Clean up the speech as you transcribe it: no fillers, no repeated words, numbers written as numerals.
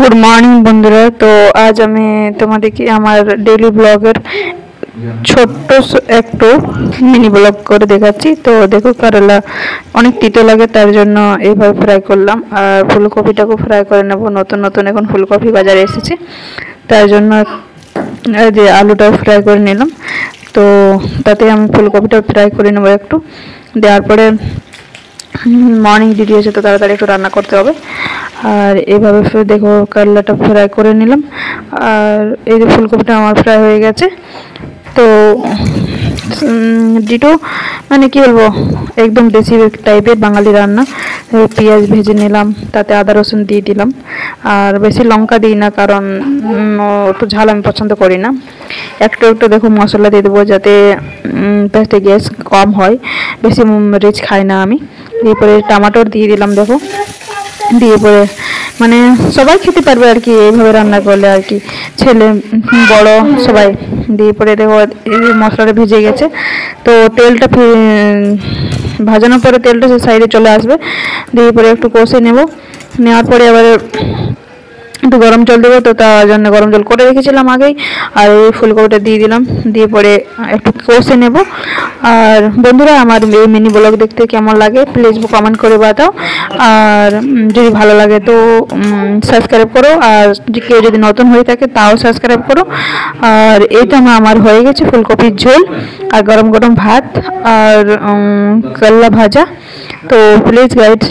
Good morning बंधुरा। तो आज हमें तुम्हादेरके आमार डेली ब्लॉगर छोट्ट एक मिनी ब्लग करे देखाচ্ছি। तो देखो करेला अनेक तीतो लागे तार जन्य এইভাবে फ्राई করলাম আর ফুলকপিটাকে फ्राई করে নেব। নতুন নতুন এখন ফুলকপি বাজারে এসেছে তার জন্য এই যে আলুটাও फ्राई করে নিলাম। তো তাতে আমি ফুলকপিটা फ्राई করে নেব একটু, দেওয়ার পরে मर्निंग डिटी है तो ताड़ाताड़ी एक रान्ना करते होबे। और এইভাবে फिर देखो करलाटा फ्राई करे निलाम और এই যে ফুলকপিটা আমার फ्राई হয়ে গেছে। तो डिटो माने कि बोलबो एकदम देसी टाइपेर बांगाली रान्ना। पेঁয়াজ भेजे निलाम, ताते आदा रसुन दिए दिलाम और बेशी लंका दिई ना कारण একটু ঝাল আমি পছন্দ করি না। একটু একটু দেখো মশলা দিয়ে দেবো যাতে পেটে গ্যাস কম হয়, বেশি রিচ খাই না আমি। এরপরে টমেটো দিয়ে দিলাম দেখো, দিয়ে পরে মানে সবাই খেতে পারবে আর কি এইভাবে রান্না করলে আর কি, ছেলে বড় সবাই। দিয়ে পরে দেখো মশলাটা ভেজে গেছে। তো তেলটা ভাজানোর পরে তেলটা সে সাইডে চলে আসবে, দিয়ে পরে একটু কষে নেব। নেওয়ার পরে আবার একটু গরম জল দেবো, তো তার জন্য গরম জল করে রেখেছিলাম আগেই। আর এই ফুলকপিটা দিয়ে দিলাম, দিয়ে পরে একটু কষে নেব। আর বন্ধুরা আমার এই মিনি ব্লগ দেখতে কেমন লাগে প্লিজ কমেন্ট করে বাতাও। আর যদি ভালো লাগে তো সাবস্ক্রাইব করো, আর কেউ যদি নতুন হয়ে থাকে তাও সাবস্ক্রাইব করো। আর এইটা আমার হয়ে গেছে ফুলকপির ঝোল আর গরম গরম ভাত আর করলা ভাজা। তো প্লিজ গাইড